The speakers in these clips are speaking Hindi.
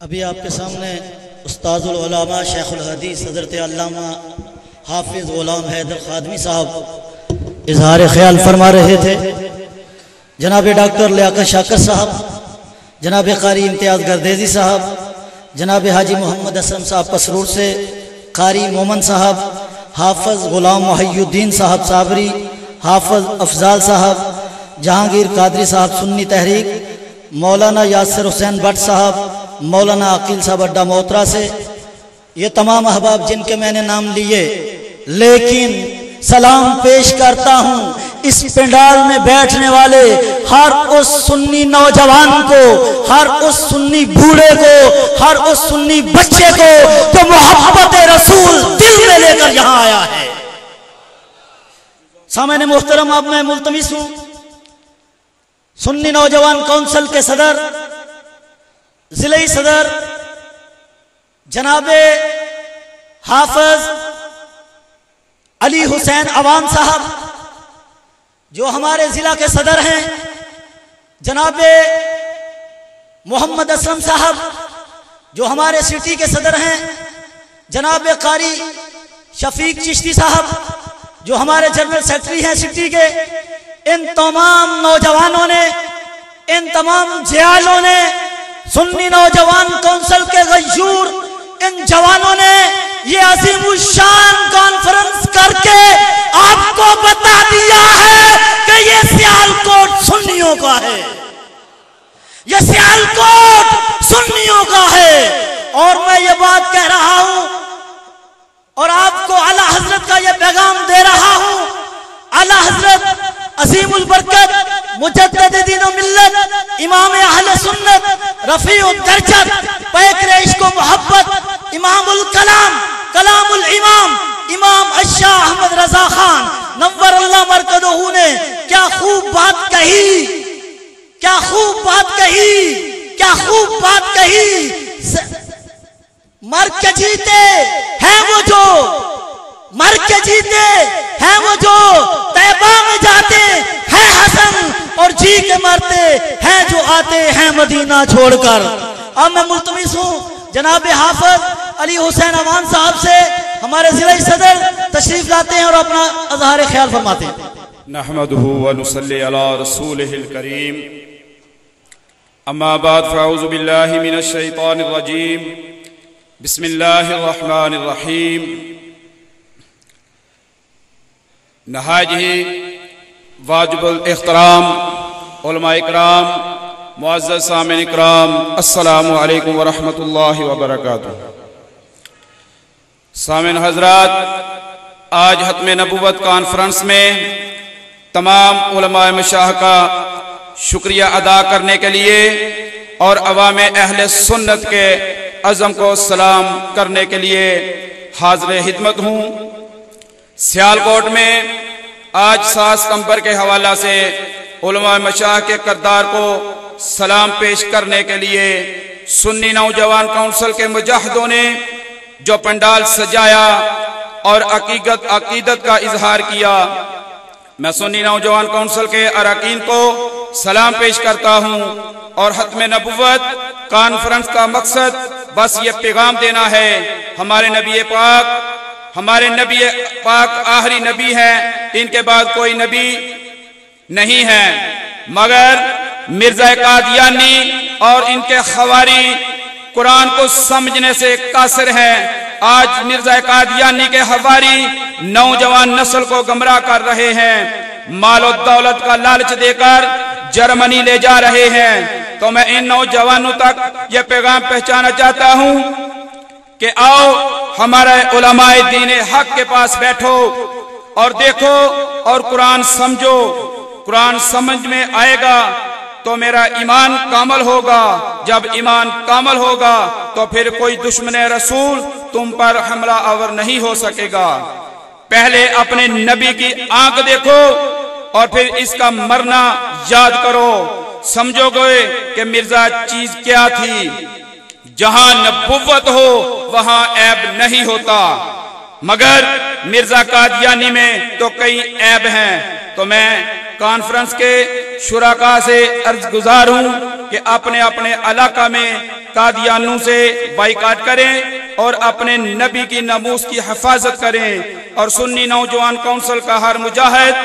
अभी आपके सामने उस्ताजुल उलमा शेखुल हदीस हज़रत अल्लामा हाफिज़ ग़ुलाम हैदर ख़ादमी साहब इजहार ख्याल फरमा रहे थे। जनाब डॉक्टर लियाकत शाकर साहब, जनाब कारी इम्तियाज़ गर्देजी साहब, जनाब हाजी मोहम्मद असलम साहब पसरूर से, कारी मोमन साहब, हाफिज़ ग़ुलाम मुहियुद्दीन साहब साबरी, हाफिज़ अफजाल साहब, जहांगीर कादरी साहब सुन्नी तहरीक, मौलाना यासिर हुसैन भट्ट साहब, मौलाना अकील साहब अड्डा मोहतरा से, ये तमाम अहबाब जिनके मैंने नाम लिए, लेकिन सलाम पेश करता हूँ इस पंडाल में बैठने वाले हर उस सुन्नी नौजवान को, हर उस सुन्नी बूढ़े को, हर उस सुन्नी बच्चे को जो मोहब्बत रसूल दिल में लेकर यहाँ आया है। सामने मुहतरम, अब मैं मुल्तमिस हूँ सुन्नी नौजवान काउंसिल के सदर, जिले सदर जनाबे हाफिज अली हुसैन अवान साहब जो हमारे जिला के सदर हैं, जनाबे मोहम्मद असलम साहब जो हमारे सिटी के सदर हैं, जनाबे कारी शफीक चिश्ती साहब जो हमारे जनरल सेक्रेटरी हैं सिटी के। इन तमाम नौजवानों ने, इन तमाम जियालों ने, सुन्नी नौजवान काउंसिल के गयूर इन जवानों ने ये अजीमुशान कॉन्फ्रेंस करके आपको बता दिया है कि ये सियालकोट सुन्नियों का है, ये सियालकोट सुन्नियों का है। और मैं ये बात कह रहा हूं और आपको आला हजरत का ये पैगाम दे रहा हूं। आला हजरत अजीमुल बरकत मुजद्दिद मिल्लत इमाम अहले सुन्नत रफीउद दर्जत पैकरे इश्क व मोहब्बत इमामुल कलाम कलामुल इमाम इमाम अशाह अहमद रजा खान नव्वर अल्लाह मरकदहू ने क्या खूब बात कही, क्या खूब बात कही, क्या खूब बात कही। मर के जीते हैं वो जो, मर के जीते हैं वो जो तैबा में जाते हैं हसन, और जी के मरते हैं जो आते हैं मदीना छोड़कर। अब मैं मुल्तमिस हूँ जनाब हाफिज अली हुसैन अवान साहब से, हमारे जिला सदर तशरीफ लाते हैं और अपना अज़हार ख्याल फरमाते हैं। नहमदुहु व नुसल्ली अला रसूलिहिल करीम, अम्मा बाद फ़अऊज़ु बिल्लाहि मिनश शैतानिर रजीम, बिस्मिल्लाहिर रहमानिर रहीम। नहायत ही वाजिबुल इख्तराम उलमा इकराम, मुअज़्ज़ज़ सामिन इकराम, अस्सलामु अलैकुम व रहमतुल्लाहि व बरकातुहू। सामिन हज़रात, आज खत्म नबुव्वत कॉन्फ्रेंस में तमाम उलमा मशाह का शुक्रिया अदा करने के लिए और अवाम अहले सुन्नत के अज़म को सलाम करने के लिए हाज़िर खिदमत हूँ। सियालकोट में आज 7 सितंबर के हवाला से उलमा मशाह के किरदार को सलाम पेश करने के लिए सुन्नी नौजवान काउंसिल के मुजाहिदों ने जो पंडाल सजाया और अकीदत का इजहार किया, मैं सुन्नी नौजवान काउंसिल के अरकान को सलाम पेश करता हूँ। और खत्म नबुव्वत कॉन्फ्रेंस का मकसद बस ये पैगाम देना है, हमारे नबी पाक आखिरी नबी हैं, इनके बाद कोई नबी नहीं है। मगर मिर्जा कादियानी और इनके खवारी कुरान को समझने से कासिर हैं। आज मिर्जा कादियानी के हवारी नौजवान नस्ल को गुमराह कर रहे हैं, माल और दौलत का लालच देकर जर्मनी ले जा रहे हैं। तो मैं इन नौजवानों तक यह पैगाम पहुंचाना चाहता हूं कि आओ हमारे उलमाए दीन हक के पास बैठो और देखो और कुरान समझो। कुरान समझ में आएगा तो मेरा ईमान कामल होगा, जब ईमान कामल होगा तो फिर कोई दुश्मन रसूल तुम पर हमला आवर नहीं हो सकेगा। पहले अपने नबी की आंख देखो और फिर इसका मरना याद करो, समझोगे कि मिर्जा चीज क्या थी। जहां नबुव्वत हो वहां ऐब नहीं होता, मगर मिर्जा कादियानी में तो कई ऐब हैं। तो मैं कॉन्फ्रेंस के शुराका से अर्ज गुजार हूं कि अपने अपने इलाका में कादियानों से बाइकाट करें और अपने नबी की नमूस की हिफाजत करें। और सुन्नी नौजवान काउंसिल का हर मुजाहिद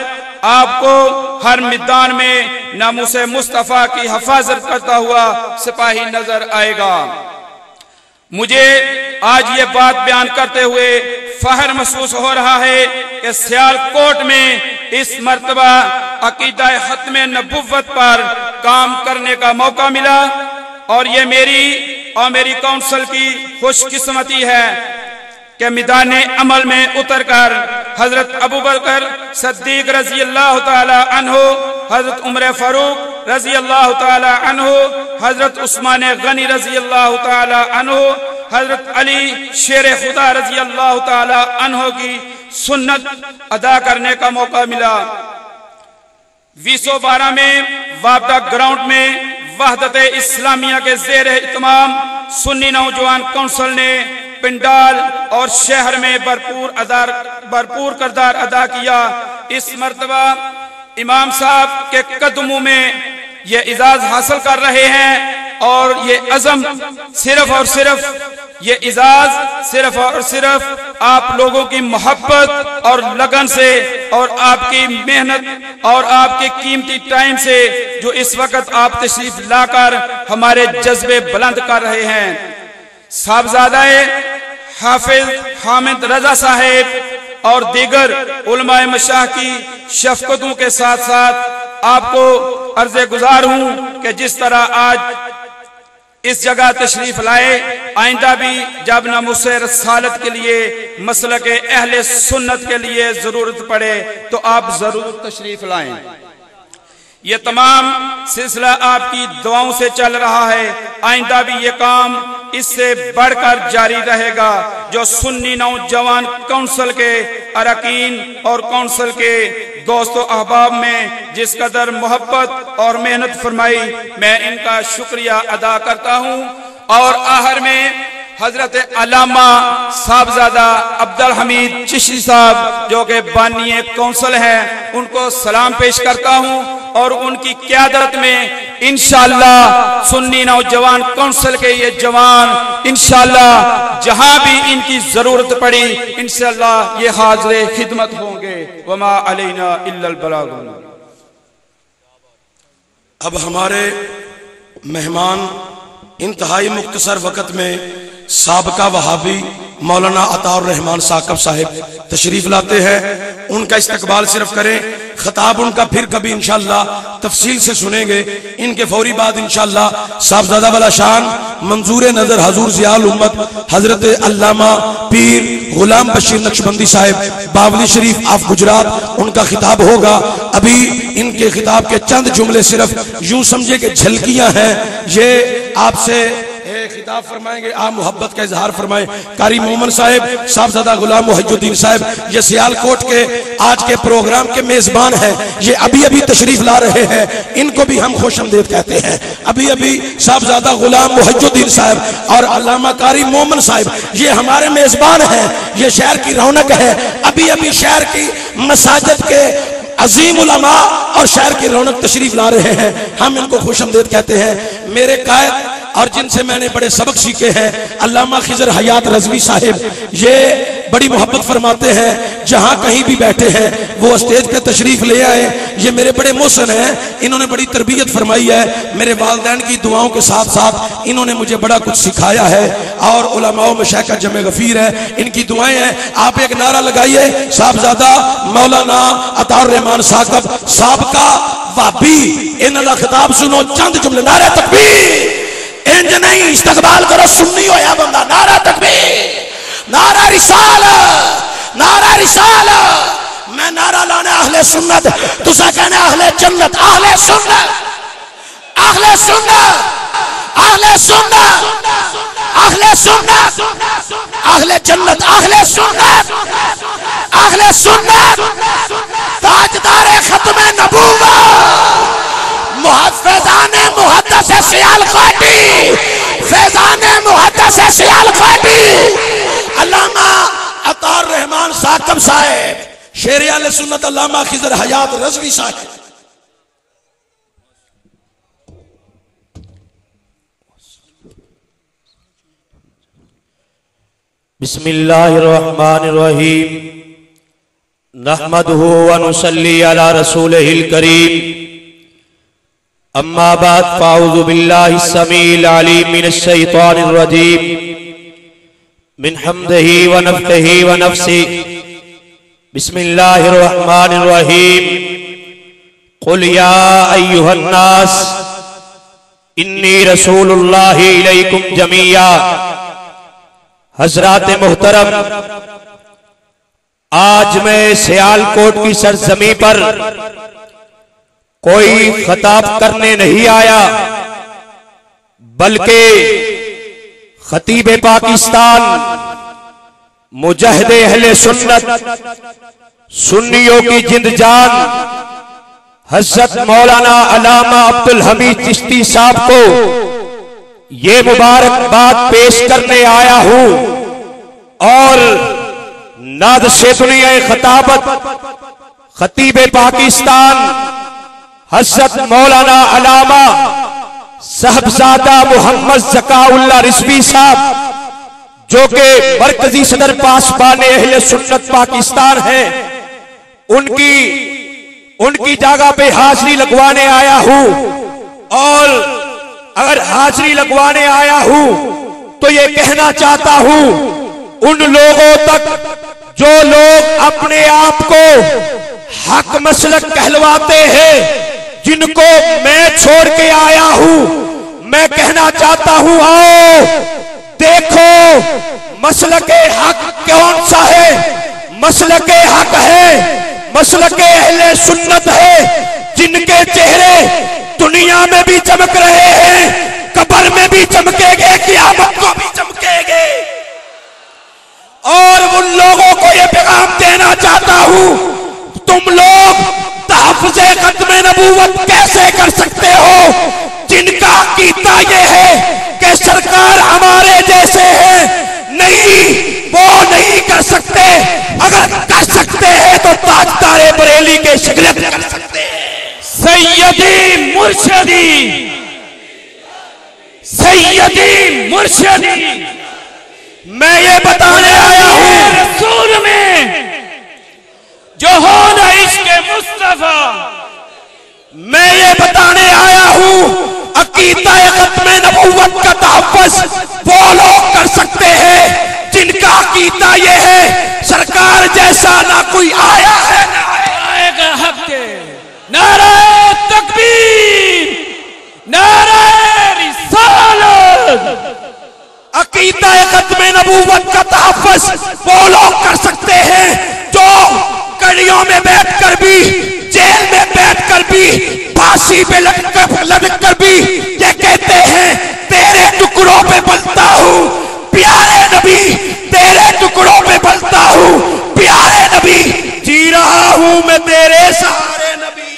आपको हर मैदान में नामूस मुस्तफ़ा की हिफाजत करता हुआ सिपाही नजर आएगा। मुझे आज ये बात बयान करते हुए फख्र महसूस हो रहा है कि सियालकोट में इस मर्तबा अकीदा खत्म नबुव्वत पर काम करने का मौका मिला और ये मेरी और मेरी काउंसिल की खुशकिस्मती है कि मैदान अमल में उतरकर हजरत अबू बकर सिद्दीक रजी अल्लाह तआला अन्हु, हजरत उमर फारूक रजी अल्लाह तआला अन्हु, हजरत उस्मान गनी रजी अल्लाह तआला अन्हु, हजरत अली शेर खुदा रजी अल्लाह तआला अन्हु की सुन्नत अदा करने का मौका मिला। 2012 में वापडा ग्राउंड में वहदत इस्लामिया के ज़ेर इत्माम सुन्नी नौजवान काउंसिल ने पिंडाल और शहर में भरपूर किरदार अदा किया। इस मर्तबा इमाम साहब के कदमों में ये इजाज़ हासिल कर रहे हैं और ये अज़म सिर्फ और सिर्फ ये इजाज़ सिर्फ और सिर्फ आप लोगों की मोहब्बत और लगन से और आपकी मेहनत और आपके कीमती टाइम से जो इस वक्त आप तशरीफ लाकर हमारे जज्बे बुलंद कर रहे हैं। साहबजादाए हाफिज हामिद रजा साहेब और दीगर उलमाए मशाह की शफकतों के साथ साथ आपको अर्ज़े गुजार हूं कि जिस तरह आज इस जगह तशरीफ लाए, आइंदा भी जब नामूस रसालत के लिए मसलक अहले सुन्नत के लिए जरूरत पड़े तो आप जरूर तशरीफ लाएं। ये तमाम सिलसिला आपकी दुआओं से चल रहा है, आइंदा भी ये काम इससे बढ़कर जारी रहेगा। जो सुन्नी नौजवान काउंसिल के अरकीन और काउंसिल के दोस्तों अहबाब में जिस कदर मोहब्बत और मेहनत फरमाई, मैं इनका शुक्रिया अदा करता हूँ। और आखिर में हजरत अल्लामा साहबजादा अब्दुल हमीद चिश्ती साहब जो कि बानी काउंसिल हैं, उनको सलाम पेश करता हूँ और उनकी क़यादत में इंशाअल्लाह सुन्नी नौजवान काउंसिल के ये जवान इंशाअल्लाह जहां भी इनकी जरूरत पड़ी इंशाअल्लाह ये हाज़िर खिदमत होंगे। वमा अलैना इल्लल बलाग। अब हमारे मेहमान इंतहाई मुख्तसर वक़्त में साबका वहाबी मौलाना अताउर रहमान साकब साहिब तशरीफ लाते हैं। उनका इस्तकबाल सिर्फ करें, खिताब उनका फिर कभी इंशाअल्लाह तफसील से सुनेंगे। इनके फौरी बाद इंशाअल्लाह साहबजादा वाला शान मंजूर नजर हजूर ज़ियाउल उम्मत हजरत अल्लामा पीर गुलाम बशीर नक्शबंदी साहिब बावली शरीफ ऑफ गुजरात, उनका खिताब होगा। अभी इनके खिताब के चंद जुमले सिर्फ यूं समझे कि झलकियां हैं। ये आपसे खिताब फरमाएंगे, आप मोहब्बत का इजहार फरमाएं। कारी मोमन साहब, साहबजादा गुलाम मुहिजुद्दीन साहब, ये सियालकोट के आज के प्रोग्राम के मेजबान हैं। ये अभी अभी तशरीफ ला रहे हैं, इनको भी हम खुशामदीद कहते हैं। अभी अभी साहबजादा गुलाम मुहिजुद्दीन साहब और अल्लामा कारी मोमन साहब ये हमारे मेजबान हैं। ये शहर की रौनक है। अभी अभी शहर की मसाजिद के अजीम उलमा और शहर की रौनक तशरीफ ला रहे हैं, हम इनको खुशामदीद कहते हैं। मेरे कायद और जिनसे मैंने बड़े सबक सीखे हैं अल्लामा खिजर हयात रजवी साहिब, ये बड़ी मोहब्बत फरमाते हैं। जहां कहीं भी बैठे हैं वो स्टेज पे तशरीफ ले आए। ये मेरे बड़े मोहसिन हैं, इन्होंने बड़ी तरबियत फरमाई है। मेरे वालिदैन की दुआओं के साथ साथ इन्होंने मुझे बड़ा कुछ सिखाया है और उलमाओं में शायका जमे गफीर है, इनकी दुआएं हैं। आप एक नारा लगाइए, साहबजादा मौलाना अताउर रहमान साकब साबका वाबी, इन्होंने खिताब सुनो, चंद जुमले। नारे तकबीर, इंज नहीं इस्तकबाल करो, सुन्नी होया बंदा। नारा तकबीर, नारा रिसालत, नारा रिसालत। मैं नारा लाना अहले सुन्नत, तुसा कहना अहले जन्नत। अहले सुन्नत, अहले सुन्नत, अहले सुन्नत, अहले सुन्नत, अहले जन्नत, अहले सुन्नत, अहले सुन्नत। ताजदारे खत्म नबूवत फैज़ाने मुहद्दिस सियालकोटी, फैज़ाने मुहद्दिस सियालकोटी अल्लामा अताउर रहमान साकब साहिब, शेर अहले सुन्नत अल्लामा खिजर हयात रज़वी साहिब। बिस्मिल्लाहिर्रहमानिर्रहीम नहमदुहु व नुसल्ली अला रसूलिहिल करीम अम्मा बाद फ़अऊज़ु बिल्लाहिस समीइल अलीम मिनश शैतानिर रजीम मिन हम्दिही व नफ़्ख़िही व नफ़्सिही बिस्मिल्लाहिर्रहमानिर्रहीम क़ुल या अय्युहन्नास इन्नी रसूलुल्लाहि इलैकुम जमीआ। हज़रात मोहतरम, आज मैं सियालकोट की सरजमी पर कोई खिताब करने नहीं आया, बल्कि खतीब पाकिस्तान, मुजाहिद अहले सुन्नत, सुन्नियों की जिंद जान हज़रत मौलाना अल्लामा अब्दुल हमीद चिश्ती साहब को ये मुबारकबाद पेश करने आया हूं और नाद से दुनिया खताबत खतीब पाकिस्तान हज़रत मौलाना अल्लामा साहबजादा मोहम्मद ज़काउल्लाह रिज़वी साहब, जो कि मरकजी सदर पासबान अहले सुन्नत पाकिस्तान है, उनकी जगह पे हाजिरी लगवाने आया हूं। और अगर हाजिरी लगवाने आया हूं तो ये कहना चाहता हूं उन लोगों तक जो लोग अपने आप को हक मसलक कहलवाते हैं, जिनको मैं छोड़ के आया हूं, मैं कहना चाहता हूं, आओ देखो मसलके हक कौन सा है। मसलके हक है, मसलके अहले सुन्नत है, जिनके चेहरे दुनिया में भी चमक रहे हैं, कब्र में भी चमकेंगे, क़यामत को भी चमकेंगे। और उन लोगों को यह पैगाम देना चाहता हूं, तुम लोग तहफ़्फ़ुज़े ख़त्म नबूवत कैसे कर सकते हो, जिनका कीता यह है कि सरकार हमारे जैसे हैं। नहीं, वो नहीं कर सकते। अगर कर सकते हैं तो ताजदारे बरेली के शिगलत कर सकते हैं। सैयदी मुर्शिदी, सैयदी मुर्शिदी, मैं ये बताने आया हूं रसूल में जो हो न इश्क़ मुस्तफा। मैं ये बताने आया हूं अकीदा ख़त्म नबूवत का तहफ़्फ़ुज़ वो लोग कर सकते हैं जिनका अकीदा ये है सरकार जैसा ना कोई आया है ना आएगा। हक के नारे तकबीर, नारे रिसालत। अकीदा ख़त्म नबूवत का तहफ़्फ़ुज़ वो लोग कर सकते हैं जो कड़ियों में बैठकर भी, जेल में बैठकर भी, फांसी पे लटक भी ये कहते हैं, तेरे टुकड़ों पे पलता हूं प्यारे नबी, तेरे टुकड़ों पे पलता हूं प्यारे नबी, जी रहा हूं मैं तेरे सहारे नबी,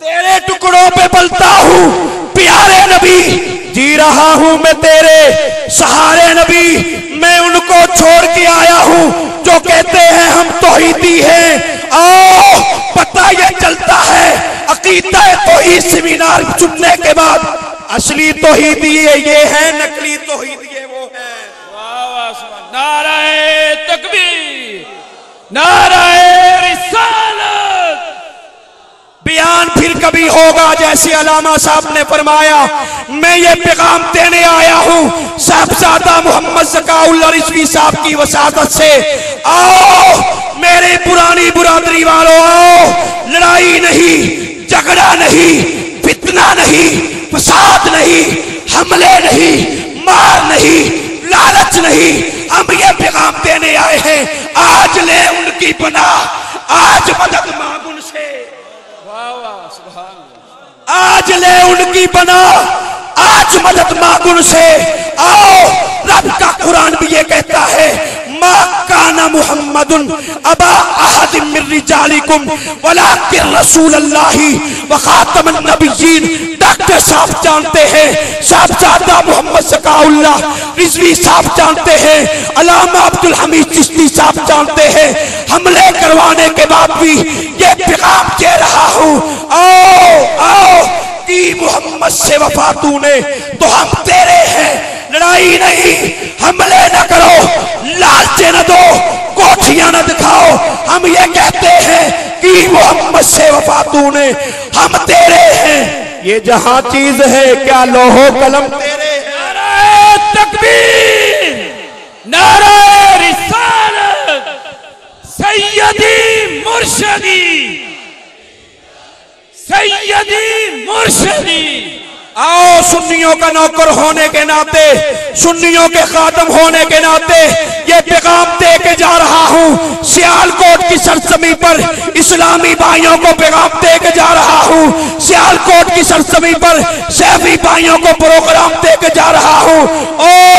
तेरे टुकड़ों पे पलता हूं प्यारे नबी, जी रहा हूं मैं तेरे सहारे नबी। मैं उनको छोड़ के आया हूं जो कहते हैं हम तौहीदी हैं। आओ पता ये चलता है अकीदा तौहीद सेमिनार चुनने के बाद असली तौहीदी ये है, नकली तौहीदी वो है। नाराए तकबीर, नाराए रिसालत। बयान फिर कभी होगा जैसे अल्लामा साहब ने फरमाया। मैं ये पैगाम देने आया हूं साहबजादा मोहम्मद ज़काउल्लाह रिज़वी साहब की वसादत से। आओ मेरे पुरानी बुरादरी वालों, आओ, लड़ाई नहीं, झगड़ा नहीं, फितना नहीं, फसाद नहीं, हमले नहीं, मार नहीं, लालच नहीं, हम ये पैगाम देने आए हैं। आज ले उनकी पनाह, आज मदद मांग उनसे, आज ले उनकी पनाह, आज मदद मांग उनसे। आओ रब का कुरान भी ये कहता है, मा काना मुहम्मदुन अबा अहदिम मिन रिजालिकुम वलाकिन रसूलुल्लाहि व खातमुन नबिय्यीन। डॉक्टर साहब जानते हैं, साहबजादा मोहम्मद ज़काउल्लाह रिज़वी साहब जानते हैं, अल्लामा अब्दुल हमीद चिश्ती साहब जानते हैं। हमले करवाने के बाद भी ये पैगाम दे रहा हूं, आओ आओ कि मोहम्मद से वफा तूने तो हम तेरे हैं। लड़ाई नहीं, हमले न करो, लालचे न दो, कोठियां न दिखाओ। हम ये कहते हैं कि मोहम्मद से वफा तूने, हम तेरे हैं। ये जहां चीज है क्या लोहो कलम तेरे हैं। नारे तकबीर, नारे रिसालत, सैयदी मुर्शदी, सैयदी मुर्शदी। आओ सुन्नियों का नौकर होने के नाते, सुन्नियों के खातम होने के नाते ये पैगाम दे के जा रहा हूँ। सियालकोट की सरजमी पर इस्लामी भाइयों को पैगाम दे के जा रहा हूँ। सियालकोट की सरजमी पर सैफी भाइयों को प्रोग्राम दे के जा रहा हूँ और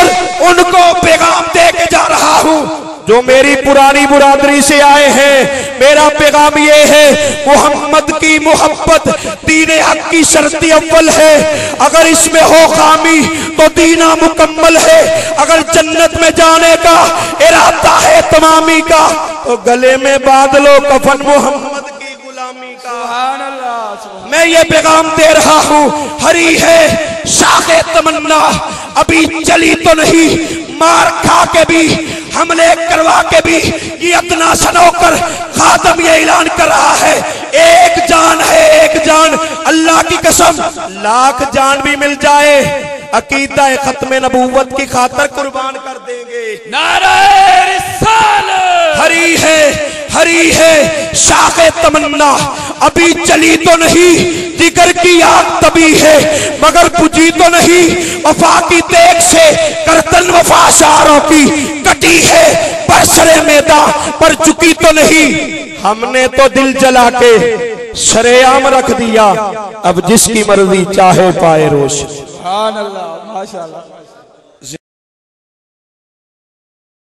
उनको पैगाम दे के जा रहा हूँ जो मेरी पुरानी बुरादरी से आए हैं। मेरा पैगाम ये है, मोहम्मद की मोहब्बत दीन हक की शर्ती अव्वल है। अगर इसमें हो खामी तो दीना मुकम्मल है। अगर जन्नत में जाने का इरादा है तमामी का तो गले में बांध लो कफन मोहम्मद की गुलामी का। सुभान अल्लाह। मैं ये पैगाम दे रहा हूँ, हरी है शाखे तमन्ना अभी चली तो नहीं, मार खा के भी हमले करवा के भी ये इतना सनोकर खातम ये ऐलान कर रहा है, एक जान है एक जान, अल्लाह की कसम लाख जान भी मिल जाए अकीदा खत्म नबूवत की खातर कुर्बान कर देंगे। नारे रिसालत। हरी है शाखे तमन्ना अभी चली तो नहीं, जिगर की आग तभी है मगर बुझी तो नहीं। वफा की देख से करतन वफा शारों की कटी है, पर सरे मैदान पर झुकी तो नहीं। हमने तो दिल जला के सरेआम रख दिया, अब जिसकी मर्जी चाहे पाए रोश। सुभान अल्लाह, माशाअल्लाह।